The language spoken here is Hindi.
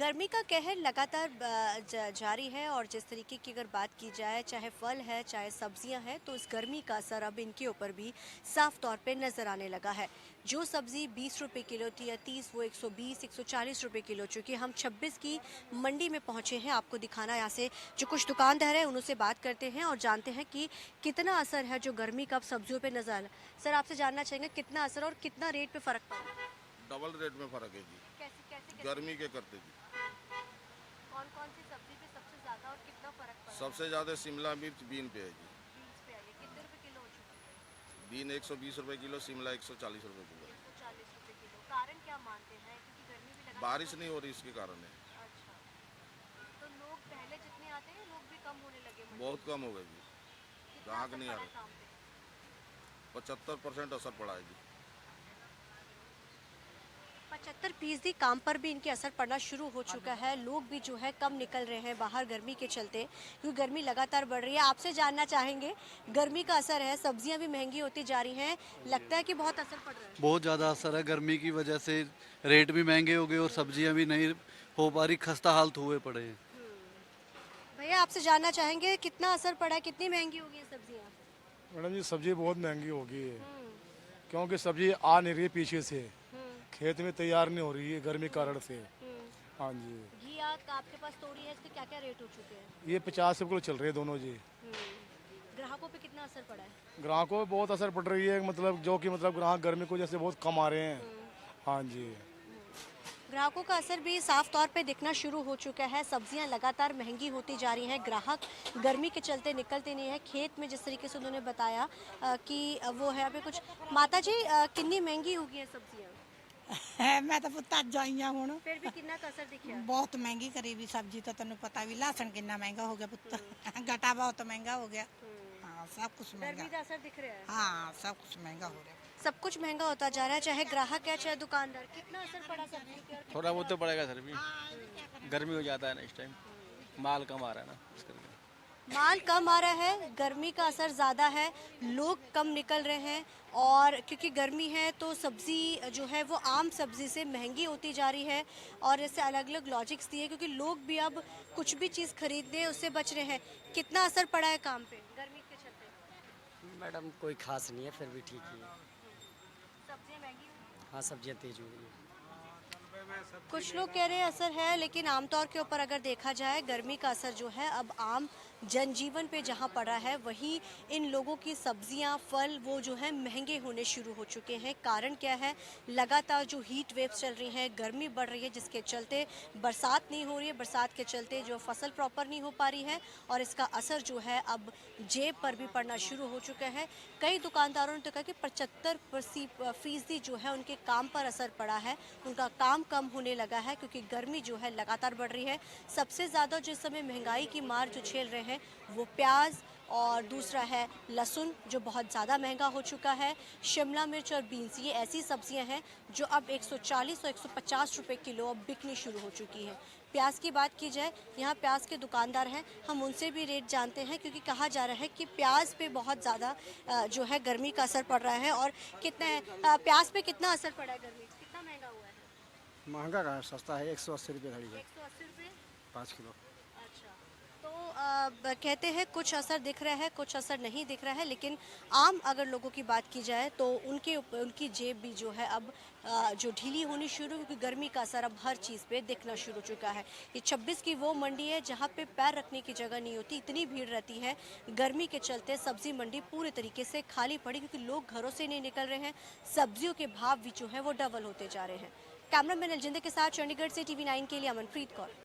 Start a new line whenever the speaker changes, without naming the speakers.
गर्मी का कहर लगातार जारी है और जिस तरीके की अगर बात की जाए, चाहे फल है चाहे सब्जियां हैं, तो इस गर्मी का असर अब इनके ऊपर भी साफ तौर पे नज़र आने लगा है। जो सब्जी 20 रुपये किलो थी या 30, वो 120 140 रुपये किलो। चूँकि हम 26 की मंडी में पहुंचे हैं, आपको दिखाना यहाँ से जो कुछ दुकानदार हैं उनसे बात करते हैं और जानते हैं कि कितना असर है जो गर्मी का अब सब्जियों पर नजर आ रहा है। सर, आपसे जानना चाहेंगे कितना असर और कितना रेट पे फ़र्क पड़ा?
डबल रेट में फ़र्क है जी।
कैसे
गर्मी के करते जी।
कौन कौन सी सब्जी पे सबसे ज्यादा और कितना फर्क पड़ा?
सबसे ज़्यादा शिमला मिर्च बीन पे है जी।
बीन्स पे आई है। कितने रुपए किलो हो चुकी है?
बीन 120 रुपये किलो, शिमला 140 रुपये किलो।
140 रुपए किलो। कारण क्या मानते हैं? क्योंकि गर्मी भी लगा।
बारिश नहीं हो रही इसके कारण है।
अच्छा, तो लोग पहले जितने आते हैं लोग भी कम होने लगे मंडी
बहुत
में।
कम हो गए जी।
कितना
ग्राहक
असर
नहीं आ
पड़ा है
रहे।
काम पे?
75% असर पड़ा है जी।
75% काम पर भी इनके असर पड़ना शुरू हो चुका है। लोग भी जो है कम निकल रहे हैं बाहर गर्मी के चलते, क्योंकि गर्मी लगातार बढ़ रही है। आपसे जानना चाहेंगे, गर्मी का असर है, सब्जियां भी महंगी होती जा रही हैं, लगता है कि बहुत असर पड़ रहा है?
बहुत ज़्यादा असर है गर्मी की वजह से। रेट भी महंगे हो गए और सब्जियां भी नहीं हो पा रही, खस्ता हालत हुए पड़े हैं।
भैया, आपसे जानना चाहेंगे कितना असर पड़ा है, कितनी महंगी हो गई है सब्जियां?
मैडम जी, सब्जी बहुत महंगी हो गई है
हम्म,
क्योंकि सब्जी आ नहीं रही है पीछे से,
हम्म,
खेत में तैयार नहीं हो रही है गर्मी के कारण से।
हम्म।
हाँ जी,
घी आपके पास तोड़ी है, इसके क्या क्या रेट हो चुके हैं?
ये 50 रुपये किलो चल रहे हैं दोनों जी।
ग्राहकों पे कितना असर पड़ा है?
ग्राहकों पे बहुत असर पड़ रही है, मतलब जो कि मतलब ग्राहक गर्मी की वजह से बहुत कम आ रहे हैं। हाँ जी,
ग्राहकों का असर भी साफ तौर पे दिखना शुरू हो चुका है। सब्जियां लगातार महंगी होती जा रही हैं, ग्राहक गर्मी के चलते निकलते नहीं है। खेत में जिस तरीके से उन्होंने बताया कि वो है अभी कुछ। माता जी, कितनी महंगी हो गई है सब्जियां?
ਮੈਂ ਤਾਂ ਪੁੱਤ ਅੱਜ ਆਈ ਆ ਹੁਣ
फिर भी कितना का असर दिखा?
ਬਹੁਤ ਮਹਿੰਗੀ ਕਰੀ ਵੀ ਸਬਜ਼ੀ ਤਾਂ ਤੈਨੂੰ ਪਤਾ ਵੀ ਲਸਣ ਕਿੰਨਾ ਮਹਿੰਗਾ ਹੋ ਗਿਆ ਪੁੱਤ ਗਟਾ ਬਹੁਤ ਮਹਿੰਗਾ ਹੋ ਗਿਆ हाँ सब कुछ
गर्मी
महंगा
का असर दिख रहा है।
हाँ सब कुछ महंगा हो रहा है।
सब कुछ महंगा होता जा रहा है, चाहे ग्राहक है चाहे दुकानदार। कितना असर पड़ा सब्जी पे? और
थोड़ा बहुत तो पड़ेगा सर भी। गर्मी हो जाता है ना इस टाइम, माल कम आ रहा है ना इस करके।
माल कम आ रहा है, गर्मी का असर ज़्यादा है, लोग कम निकल रहे हैं। और क्योंकि गर्मी है तो सब्ज़ी जो है वो आम सब्ज़ी से महंगी होती जा रही है। और इससे अलग अलग लॉजिक्स दिए, क्योंकि लोग भी अब कुछ भी चीज़ खरीदने उससे बच रहे हैं। कितना असर पड़ा है काम पे गर्मी के चलते?
मैडम कोई खास नहीं है, फिर भी ठीक ही है।
सब्जियाँ महंगी हुई।
हाँ सब्जियां तेज हो गई हैं।
कुछ लोग कह रहे हैं असर है, लेकिन आमतौर के ऊपर अगर देखा जाए गर्मी का असर जो है अब आम जनजीवन पे जहाँ पड़ा है, वहीं इन लोगों की सब्जियां फल वो जो है महंगे होने शुरू हो चुके हैं। कारण क्या है? लगातार जो हीट वेव्स चल रही हैं, गर्मी बढ़ रही है, जिसके चलते बरसात नहीं हो रही है, बरसात के चलते जो फसल प्रॉपर नहीं हो पा रही है, और इसका असर जो है अब जेब पर भी पड़ना शुरू हो चुका है। कई दुकानदारों ने तो कहा कि 75% जो है उनके काम पर असर पड़ा है, उनका काम कम होने लगा है, क्योंकि गर्मी जो है लगातार बढ़ रही है। सबसे ज़्यादा जिस समय महंगाई की मार जो झेल रहे हैं वो प्याज और दूसरा है लहसुन, जो बहुत ज़्यादा महंगा हो चुका है। शिमला मिर्च और बीन्स, ये ऐसी सब्जियां हैं जो अब 140 और 150 रुपये किलो अब बिकनी शुरू हो चुकी हैं। प्याज की बात की जाए, यहाँ प्याज के दुकानदार हैं, हम उनसे भी रेट जानते हैं, क्योंकि कहा जा रहा है कि प्याज पे बहुत ज़्यादा जो है गर्मी का असर पड़ रहा है। और कितना है प्याज पे कितना असर पड़ा है गर्मी? कितना महंगा हुआ है?
महंगा का सस्ता है, 180 रुपये खड़ी है
180 रुपये।
5 किलो।
अच्छा, तो कहते हैं कुछ असर दिख रहा है, कुछ असर नहीं दिख रहा है, लेकिन आम अगर लोगों की बात की जाए तो उनकी जेब भी जो है अब जो ढीली होनी शुरू, क्योंकि गर्मी का असर अब हर चीज़ पे दिखना शुरू हो चुका है। ये 26 की वो मंडी है जहाँ पे पैर रखने की जगह नहीं होती, इतनी भीड़ रहती है। गर्मी के चलते सब्जी मंडी पूरे तरीके से खाली पड़ी, क्योंकि लोग घरों से नहीं निकल रहे हैं। सब्जियों के भाव भी जो है वो डबल होते जा रहे हैं। कैमरामैन अलजिंदर के साथ चंडीगढ़ से TV9 के लिए अमनप्रीत कौर।